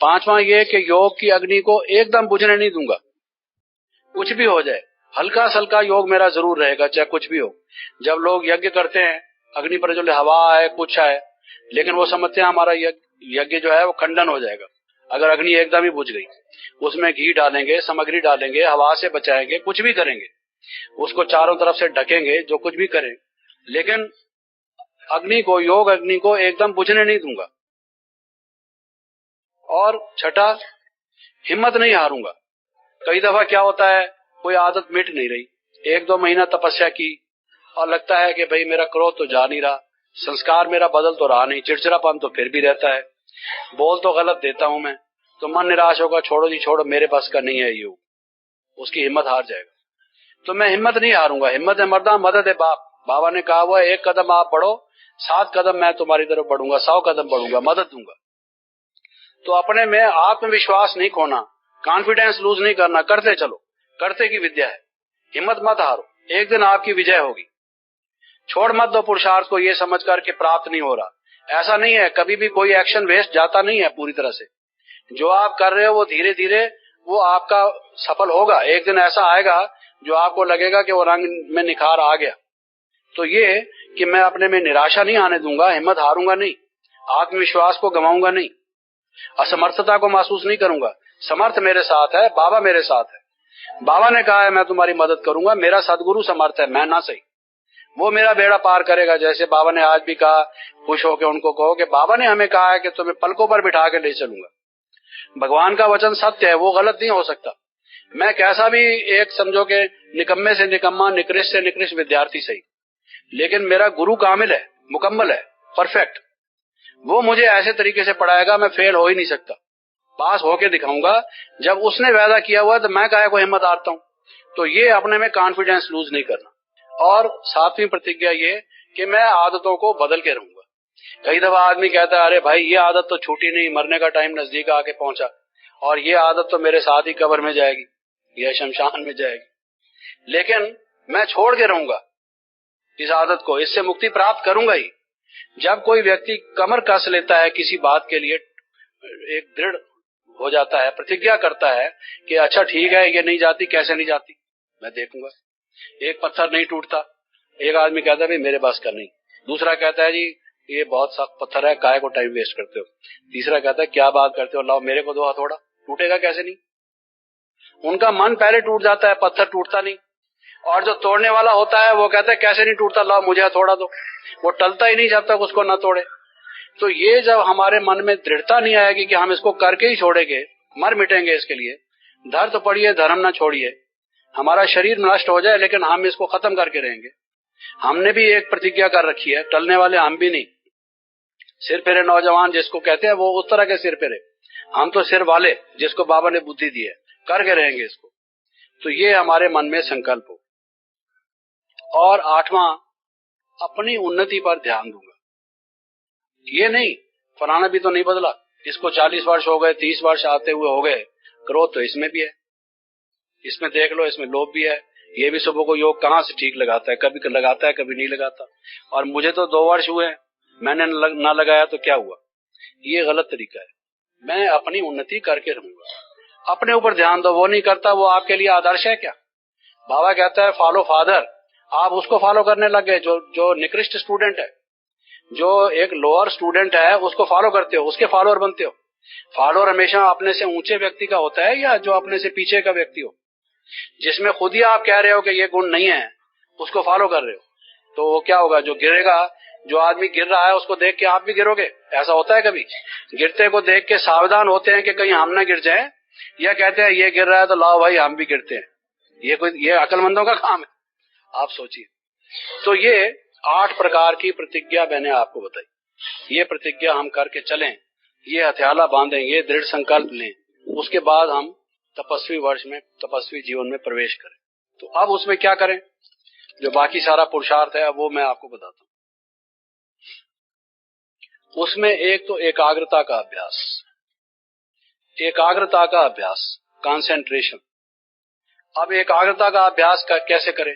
पांचवा ये कि योग की अग्नि को एकदम बुझने नहीं दूंगा, कुछ भी हो जाए हल्का सल्का योग मेरा जरूर रहेगा, चाहे कुछ भी हो। जब लोग यज्ञ करते हैं अग्नि पर जो हवा आए कुछ आए, लेकिन वो समझते हैं हमारा यज्ञ जो है वो खंडन हो जाएगा अगर अग्नि एकदम ही बुझ गई। उसमें घी डालेंगे, सामग्री डालेंगे, हवा से बचाएंगे, कुछ भी करेंगे, उसको चारों तरफ से ढकेंगे, जो कुछ भी करें, लेकिन अग्नि को, योग अग्नि को एकदम बुझने नहीं दूंगा। और छठा, हिम्मत नहीं हारूंगा। कई दफा क्या होता है, कोई आदत मिट नहीं रही, 1-2 महीना तपस्या की और लगता है कि भाई मेरा क्रोध तो जा नहीं रहा, संस्कार मेरा बदल तो रहा नहीं, चिड़चिड़ापन तो फिर भी रहता है, बोल तो गलत देता हूं मैं, तो मन निराश होगा, छोड़ो जी छोड़ो, मेरे बस का नहीं है योग, उसकी हिम्मत हार जाएगा। तो मैं हिम्मत नहीं हारूंगा। हिम्मत है मर्दा, मदद है बाप। बाबा ने कहा हुआ 1 कदम आप बढ़ो, 7 कदम मैं तुम्हारी तरफ बढ़ूंगा, 100 कदम बढ़ूंगा, मदद दूंगा। तो अपने में आत्मविश्वास नहीं खोना, कॉन्फिडेंस लूज नहीं करना, करते चलो, करते की विद्या है, हिम्मत मत हारो, एक दिन आपकी विजय होगी। छोड़ मत दो पुरुषार्थ को ये समझ कर के प्राप्त नहीं हो रहा। ऐसा नहीं है, कभी भी कोई एक्शन वेस्ट जाता नहीं है पूरी तरह से। जो आप कर रहे हो वो धीरे धीरे वो आपका सफल होगा। एक दिन ऐसा आएगा जो आपको लगेगा कि वो रंग में निखार आ गया। तो ये कि मैं अपने में निराशा नहीं आने दूंगा, हिम्मत हारूंगा नहीं, आत्मविश्वास को गंवाऊंगा नहीं, असमर्थता को महसूस नहीं करूंगा। समर्थ मेरे साथ है, बाबा मेरे साथ है, बाबा ने कहा है मैं तुम्हारी मदद करूंगा, मेरा सदगुरु समर्थ है, मैं ना सही, वो मेरा बेड़ा पार करेगा। जैसे बाबा ने आज भी कहा, खुश होकर उनको कहो कि बाबा ने हमें कहा है कि तुम्हें पलकों पर बिठा के ले चलूंगा। भगवान का वचन सत्य है, वो गलत नहीं हो सकता। मैं कैसा भी एक समझो के निकम्मे से निकम्मा, निकृष्ट से निकृष्ट विद्यार्थी सही, लेकिन मेरा गुरु कामिल है, मुकम्मल है, परफेक्ट। वो मुझे ऐसे तरीके से पढ़ाएगा मैं फेल हो ही नहीं सकता, पास होके दिखाऊंगा। जब उसने वादा किया हुआ तो मैं काहे को हिम्मत हारता हूं। तो ये अपने में कॉन्फिडेंस लूज नहीं करना। और 7वीं प्रतिज्ञा ये कि मैं आदतों को बदल के रहूंगा। कई दफा आदमी कहता है अरे भाई ये आदत तो छूटी नहीं, मरने का टाइम नजदीक आके पहुंचा और ये आदत तो मेरे साथ ही कब्र में जाएगी या शमशान में जाएगी, लेकिन मैं छोड़ के रहूंगा इस आदत को, इससे मुक्ति प्राप्त करूंगा ही। जब कोई व्यक्ति कमर कस लेता है किसी बात के लिए, एक दृढ़ हो जाता है, प्रतिज्ञा करता है कि अच्छा ठीक है ये नहीं जाती, कैसे नहीं जाती मैं देखूंगा, एक पत्थर नहीं टूटता। एक आदमी कहता है भाई मेरे पास का नहीं, दूसरा कहता है जी ये बहुत सख्त पत्थर है, काहे को टाइम वेस्ट करते हो, तीसरा कहता है क्या बात करते हो, लाओ मेरे को दो हथौड़ा, टूटेगा कैसे नहीं। उनका मन पहले टूट जाता है, पत्थर टूटता नहीं। और जो तोड़ने वाला होता है वो कहता है कैसे नहीं टूटता, लाओ मुझे हथौड़ा दो, वो टलता ही नहीं जब तक उसको न तोड़े। तो ये जब हमारे मन में दृढ़ता नहीं आएगी कि हम इसको करके ही छोड़ेंगे, मर मिटेंगे इसके लिए, धर तो पड़िए धर्म न छोड़िए, हमारा शरीर नष्ट हो जाए लेकिन हम इसको खत्म करके रहेंगे। हमने भी एक प्रतिज्ञा कर रखी है, टलने वाले हम भी नहीं। सिर फेरे नौजवान जिसको कहते हैं वो उस तरह के सिर फेरे, हम तो सिर वाले जिसको बाबा ने बुद्धि दी है, करके रहेंगे इसको। तो ये हमारे मन में संकल्प हो। और 8वां, अपनी उन्नति पर ध्यान दूंगा। ये नहीं फलाना भी तो नहीं बदला, इसको 40 वर्ष हो गए, 30 वर्ष आते हुए हो गए, क्रोध तो इसमें भी है, इसमें देख लो, इसमें लोभ भी है। ये भी सुबह को योग कहां से ठीक लगाता है, कभी लगाता है कभी नहीं लगाता। और मुझे तो 2 वर्ष हुए, मैंने ना लगाया तो क्या हुआ, ये गलत तरीका है। मैं अपनी उन्नति करके रहूंगा। अपने ऊपर ध्यान दो, वो नहीं करता वो आपके लिए आदर्श है क्या। बाबा कहता है फॉलो फादर, आप उसको फॉलो करने लग गए जो निकृष्ट स्टूडेंट है, जो एक लोअर स्टूडेंट है उसको फॉलो करते हो, उसके फॉलोअर बनते हो। फॉलोअर हमेशा अपने से ऊंचे व्यक्ति का होता है या जो अपने से पीछे का व्यक्ति हो, जिसमें खुद ही आप कह रहे हो कि ये गुण नहीं है, उसको फॉलो कर रहे हो। तो क्या होगा, जो गिरेगा, जो आदमी गिर रहा है उसको देख के आप भी गिरोगे। ऐसा होता है कभी, गिरते को देख के सावधान होते हैं कि कहीं हम ना गिर जाएं, या कहते हैं ये गिर रहा है तो लाओ भाई हम भी गिरते हैं। ये अक्लमंदों का काम है, आप सोचिए। तो ये 8 प्रकार की प्रतिज्ञा मैंने आपको बताई। ये प्रतिज्ञा हम करके चलें, ये हथियाला बांधेंगे, दृढ़ संकल्प लें, उसके बाद हम तपस्वी वर्ष में, तपस्वी जीवन में प्रवेश करें। तो अब उसमें क्या करें, जो बाकी सारा पुरुषार्थ है वो मैं आपको बताता हूं। उसमें एक तो एकाग्रता का अभ्यास, एकाग्रता का अभ्यास, कंसंट्रेशन। अब एकाग्रता का अभ्यास कैसे करें,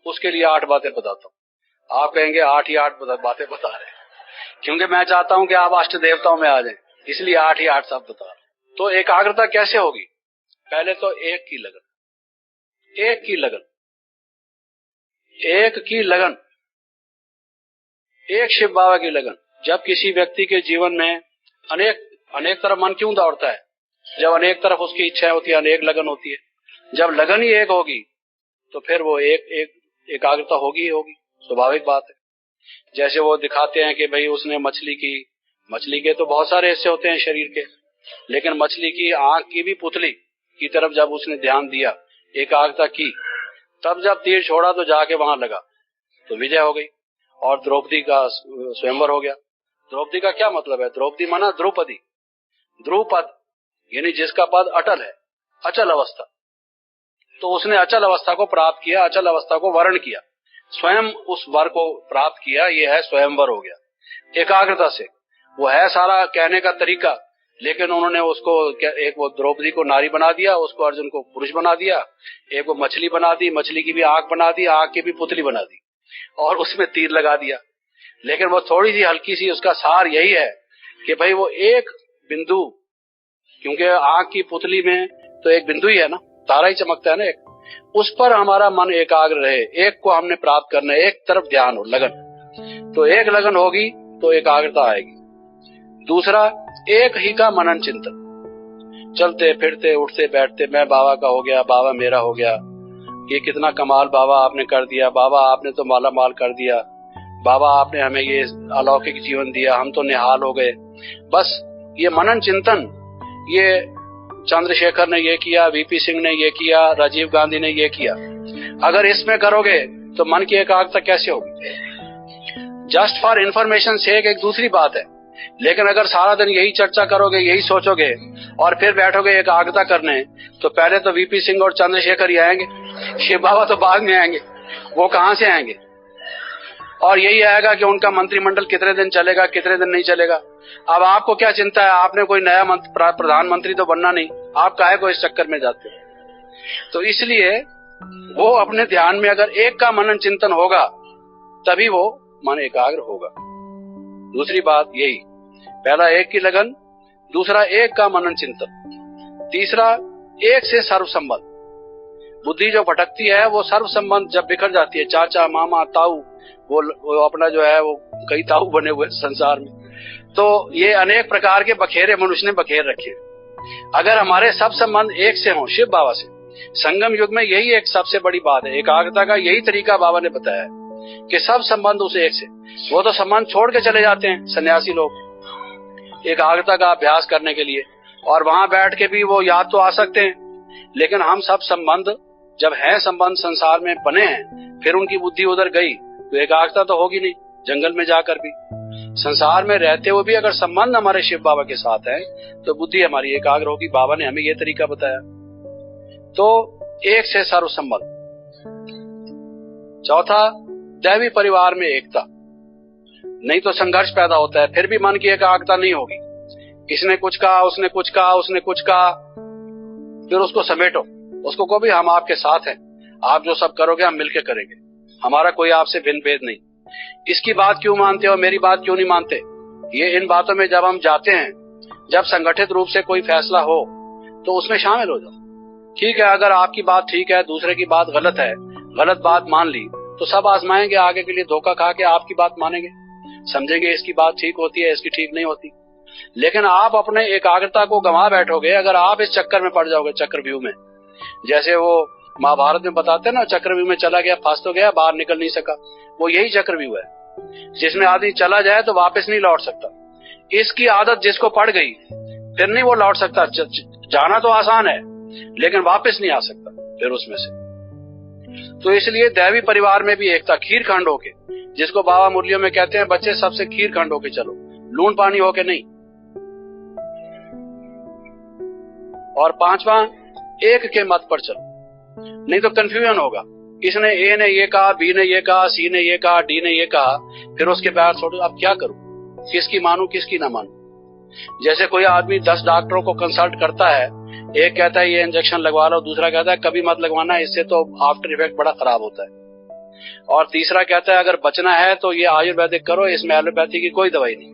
उसके लिए 8 बातें बताता हूं। आप कहेंगे 8 ही 8 बातें बता रहे हैं, क्योंकि मैं चाहता हूं कि आप अष्ट देवताओं में आ जाएं। इसलिए 8 ही 8 शब्द बता रहा हूं। तो एकाग्रता कैसे होगी? पहले तो एक की लगन, एक की लगन, एक की लगन, एक शिव बाबा की लगन। जब किसी व्यक्ति के जीवन में अनेक तरफ मन क्यों दौड़ता है? जब अनेक तरफ उसकी इच्छाएं होती है, अनेक लगन होती है। जब लगन ही एक होगी तो फिर वो एकाग्रता होगी ही होगी, स्वाभाविक बात है। जैसे वो दिखाते हैं कि भाई उसने मछली के तो बहुत सारे हिस्से होते हैं शरीर के, लेकिन मछली की आंख की भी पुतली की तरफ जब उसने ध्यान दिया, एकाग्रता की, तब जब तीर छोड़ा तो जाके वहां लगा तो विजय हो गई और द्रौपदी का स्वयंवर हो गया। द्रौपदी का क्या मतलब है? द्रौपदी माना द्रौपदी, ध्रुव पद, यानी जिसका पद अटल है, अचल अवस्था। तो उसने अचल अवस्था को प्राप्त किया, अचल अवस्था को वर्ण किया, स्वयं उस वर को प्राप्त किया। ये है स्वयंवर हो गया एकाग्रता से। वो है सारा कहने का तरीका, लेकिन उन्होंने उसको एक वो द्रौपदी को नारी बना दिया, उसको अर्जुन को पुरुष बना दिया, एक वो मछली बना दी, मछली की भी आंख बना दी, आंख की भी पुतली बना दी और उसमें तीर लगा दिया। लेकिन वो थोड़ी सी हल्की सी, उसका सार यही है कि भाई वो एक बिंदु, क्योंकि आंख की पुतली में तो एक बिंदु ही है ना, तारा ही चमकता है ना एक, उस पर हमारा मन एकाग्र रहे, एक को हमने प्राप्त करना है, एक तरफ ध्यान हो, लगन। तो एक लगन होगी तो एकाग्रता आएगी। दूसरा, एक ही का मनन चिंतन, चलते फिरते उठते बैठते मैं बाबा का हो गया, बाबा मेरा हो गया, ये कितना कमाल बाबा आपने कर दिया, बाबा आपने तो माला माल कर दिया, बाबा आपने हमें ये अलौकिक जीवन दिया, हम तो निहाल हो गए। बस ये मनन चिंतन, ये चंद्रशेखर ने ये किया, वीपी सिंह ने ये किया, राजीव गांधी ने ये किया, अगर इसमें करोगे तो मन की एकाग्रता कैसे होगी? जस्ट फॉर इंफॉर्मेशन सेक एक दूसरी बात है, लेकिन अगर सारा दिन यही चर्चा करोगे, यही सोचोगे और फिर बैठोगे एकाग्रता करने, तो पहले तो वीपी सिंह और चंद्रशेखर ही आएंगे, शिव बाबा तो बाद में आएंगे। वो कहां से आएंगे? और यही आएगा कि उनका मंत्रिमंडल कितने दिन चलेगा, कितने दिन नहीं चलेगा। अब आपको क्या चिंता है? आपने कोई नया प्रधानमंत्री तो बनना नहीं, आप काहे को इस चक्कर में जाते हो? तो इसलिए वो अपने ध्यान में अगर एक का मनन चिंतन होगा तभी वो मन एकाग्र होगा। दूसरी बात यही, पहला एक की लगन, दूसरा एक का मनन चिंतन, तीसरा एक से सर्व संबंध। बुद्धि जो भटकती है वो सर्व संबंध जब बिखर जाती है, चाचा मामा ताऊ, वो अपना जो है वो कई ताऊ बने हुए संसार में, तो ये अनेक प्रकार के बखेरे मनुष्य ने बखेर रखे। अगर हमारे सब संबंध एक से हों शिव बाबा से, संगम युग में यही एक सबसे बड़ी बात है, एकाग्रता का यही तरीका बाबा ने बताया है कि सब संबंध उस एक से। वो तो संबंध छोड़ के चले जाते हैं सन्यासी लोग एकाग्रता का अभ्यास करने के लिए, और वहां बैठ के भी वो याद तो आ सकते हैं, लेकिन हम सब संबंध जब है, संबंध संसार में बने हैं, फिर उनकी बुद्धि उधर गई तो एकाग्रता तो होगी नहीं। जंगल में जाकर भी, संसार में रहते हुए भी अगर संबंध हमारे शिव बाबा के साथ है तो बुद्धि हमारी एकाग्र होगी। बाबा ने हमें ये तरीका बताया। तो एक से सर्व संबंध। चौथा, दैवी परिवार में एकता, नहीं तो संघर्ष पैदा होता है, फिर भी मन की एकाग्रता नहीं होगी। इसने कुछ कहा, उसने कुछ कहा, उसने कुछ कहा, फिर उसको समेटो, उसको कहो भी हम आपके साथ हैं, आप जो सब करोगे हम मिलके करेंगे, हमारा कोई आपसे भिन्न भेद नहीं। इसकी बात क्यों मानते हो, मेरी बात क्यों नहीं मानते? ये इन बातों में जब हम जाते हैं, जब संगठित रूप से कोई फैसला हो तो उसमें शामिल हो जाओ। ठीक है, अगर आपकी बात ठीक है, दूसरे की बात गलत है, गलत बात मान ली तो सब आजमाएंगे, आगे के लिए धोखा खा के आपकी बात मानेंगे, समझेंगे इसकी बात ठीक होती है, इसकी ठीक नहीं होती। लेकिन आप अपने एकाग्रता को गंवा बैठोगे अगर आप इस चक्कर में पड़ जाओगे, चक्रव्यूह में। जैसे वो महाभारत में बताते हैं ना, चक्रव्यूह में चला गया, फंस तो गया, बाहर निकल नहीं सका। वो यही चक्रव्यूह है जिसमें आदमी चला जाए तो वापस नहीं लौट सकता। इसकी आदत जिसको पड़ गई फिर नहीं वो लौट सकता। जाना तो आसान है लेकिन वापस नहीं आ सकता फिर उसमें से। तो इसलिए दैवी परिवार में भी एकता, खीर खंड होके, जिसको बाबा मुरलियों में कहते हैं बच्चे सबसे खीर खंड होके चलो, लून पानी होके नहीं। और पांचवा, एक के मत पर चलो, नहीं तो कंफ्यूजन होगा। इसने ए ने ये कहा, बी ने ये कहा, सी ने ये कहा, डी ने ये कहा, फिर उसके बाद छोड़ो अब क्या करूं, किसकी मानूं किसकी ना मानूं। जैसे कोई आदमी 10 डॉक्टरों को कंसल्ट करता है, एक कहता है ये इंजेक्शन लगवा लो, दूसरा कहता है कभी मत लगवाना, इससे तो आफ्टर इफेक्ट बड़ा खराब होता है, और तीसरा कहता है अगर बचना है तो ये आयुर्वेदिक करो, इसमें एलोपैथी की कोई दवाई नहीं।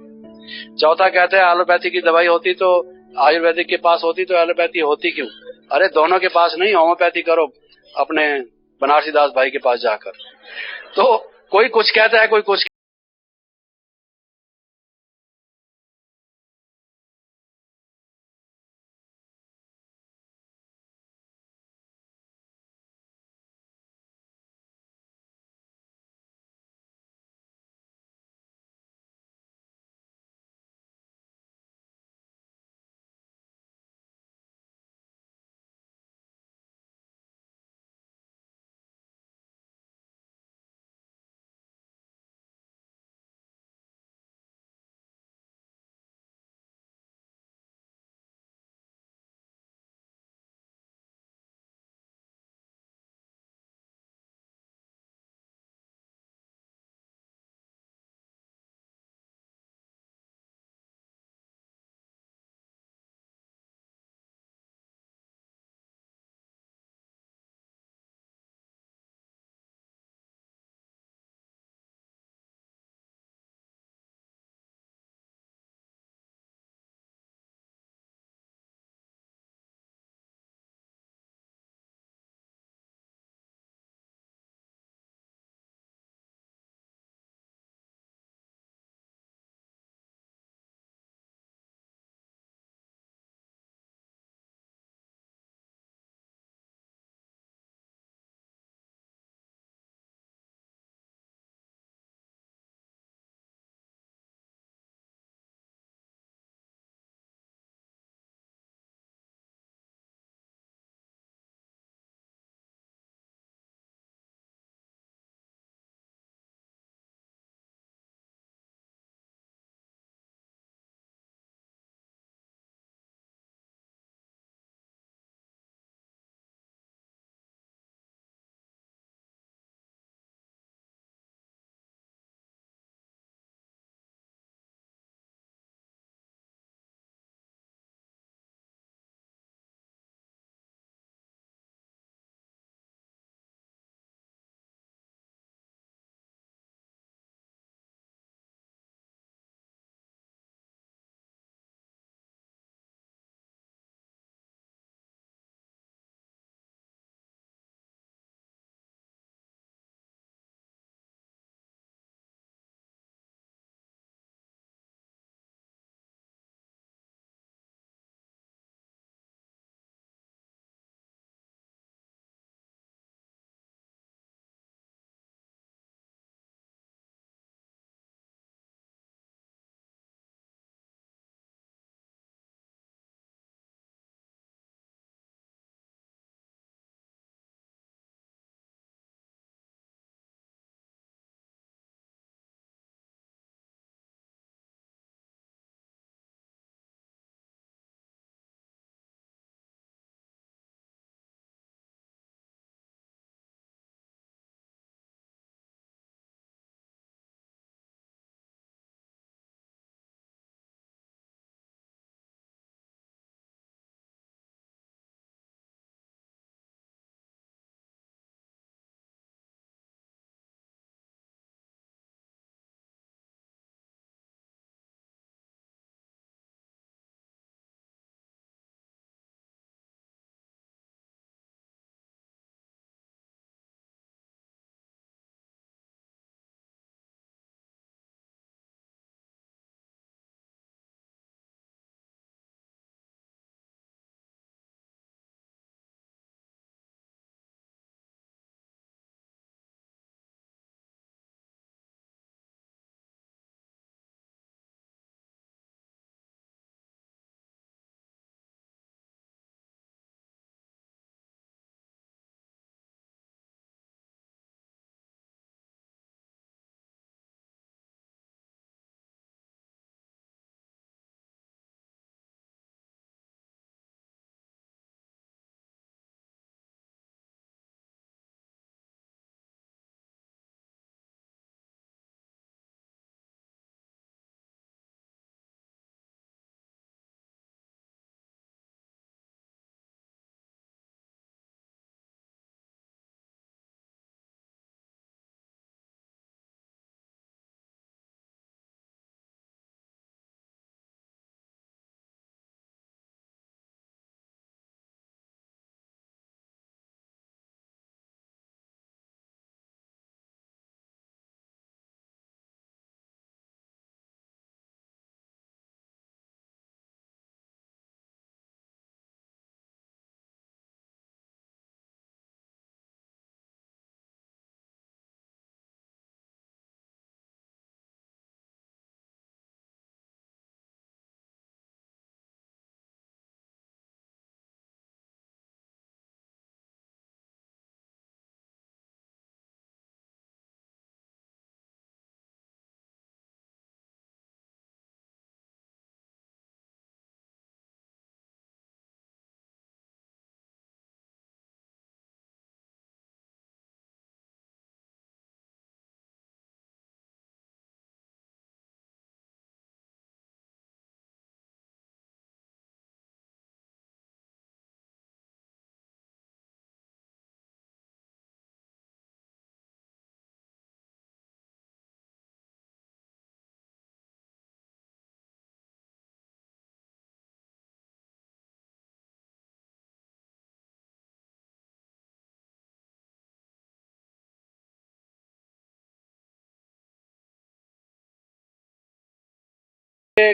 चौथा कहते हैं एलोपैथी की दवाई होती तो आयुर्वेदिक के पास होती तो एलोपैथी होती क्यों? अरे दोनों के पास नहीं, होम्योपैथी करो अपने बनारसी दास भाई के पास जाकर। तो कोई कुछ कहता है, कोई कुछ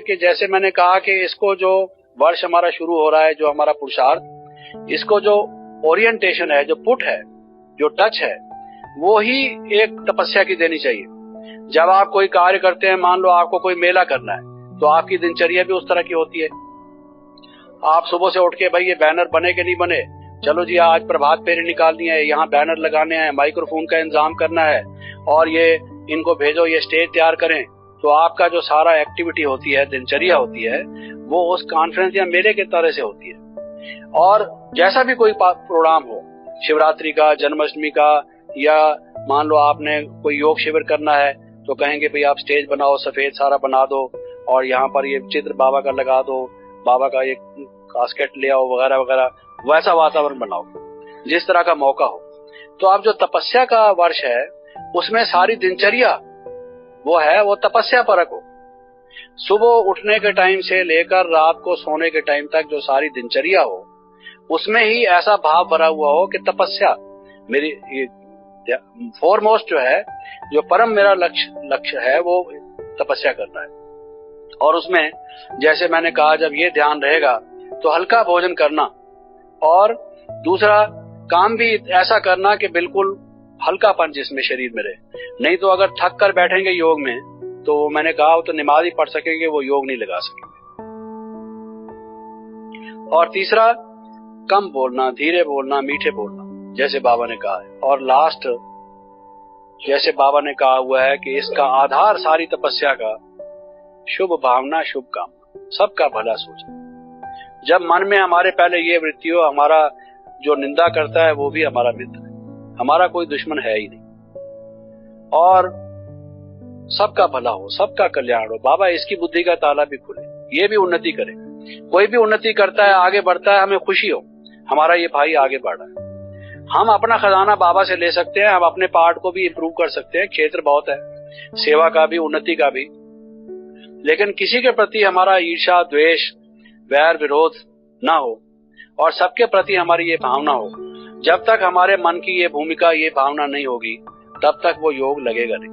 कि जैसे मैंने कहा कि इसको जो वर्ष हमारा शुरू हो रहा है, जो हमारा पुरुषार्थ, इसको जो ओरिएंटेशन है, जो पुट है, जो टच है, वो ही एक तपस्या की देनी चाहिए। जब आप कोई कार्य करते हैं, मान लो आपको कोई मेला करना है, तो आपकी दिनचर्या भी उस तरह की होती है। आप सुबह से उठ के भाई ये बैनर बने कि नहीं बने, चलो जी आज प्रभात फेरी निकालनी है, यहाँ बैनर लगाने हैं, माइक्रोफोन का इंतजाम करना है और ये इनको भेजो, ये स्टेज तैयार करें। तो आपका जो सारा एक्टिविटी होती है, दिनचर्या होती है, वो उस कॉन्फ्रेंस या मेले के तरह से होती है। और जैसा भी कोई प्रोग्राम हो, शिवरात्रि का, जन्माष्टमी का, या मान लो आपने कोई योग शिविर करना है, तो कहेंगे भाई आप स्टेज बनाओ, सफेद सारा बना दो और यहाँ पर ये चित्र बाबा का लगा दो, बाबा का ये कास्केट ले आओ, वगैरह वगैरह, वैसा वातावरण बनाओ जिस तरह का मौका हो। तो अब जो तपस्या का वर्ष है, उसमें सारी दिनचर्या वो तपस्या परक हो। सुबह उठने के टाइम से लेकर रात को सोने के टाइम तक जो सारी दिनचर्या हो, उसमें ही ऐसा भाव भरा हुआ हो कि तपस्या मेरी फोरमोस्ट जो है, जो परम मेरा लक्ष्य है, वो तपस्या करना है। और उसमें जैसे मैंने कहा, जब ये ध्यान रहेगा तो हल्का भोजन करना, और दूसरा काम भी ऐसा करना कि बिल्कुल हल्कापन जिसमें शरीर में रहे। नहीं तो अगर थक कर बैठेंगे योग में, तो मैंने कहा वो तो नमाज ही पढ़ सकेंगे, वो योग नहीं लगा सकेंगे। और तीसरा, कम बोलना, धीरे बोलना, मीठे बोलना, जैसे बाबा ने कहा है। और लास्ट, जैसे बाबा ने कहा हुआ है कि इसका आधार सारी तपस्या का शुभ भावना, शुभ कामना, सबका भला सोचना। जब मन में हमारे पहले ये वृत्ति हो, हमारा जो निंदा करता है वो भी हमारा मित्र है, हमारा कोई दुश्मन है ही नहीं, और सबका भला हो, सबका कल्याण हो, बाबा इसकी बुद्धि का ताला भी खुले, ये भी उन्नति करे। कोई भी उन्नति करता है, आगे बढ़ता है, हमें खुशी हो, हमारा ये भाई आगे बढ़ा है। हम अपना खजाना बाबा से ले सकते हैं, हम अपने पार्ट को भी इंप्रूव कर सकते हैं, क्षेत्र बहुत है, सेवा का भी, उन्नति का भी। लेकिन किसी के प्रति हमारा ईर्ष्या, द्वेष, वैर, विरोध ना हो, और सबके प्रति हमारी ये भावना हो। जब तक हमारे मन की ये भूमिका, ये भावना नहीं होगी, तब तक वो योग लगेगा नहीं।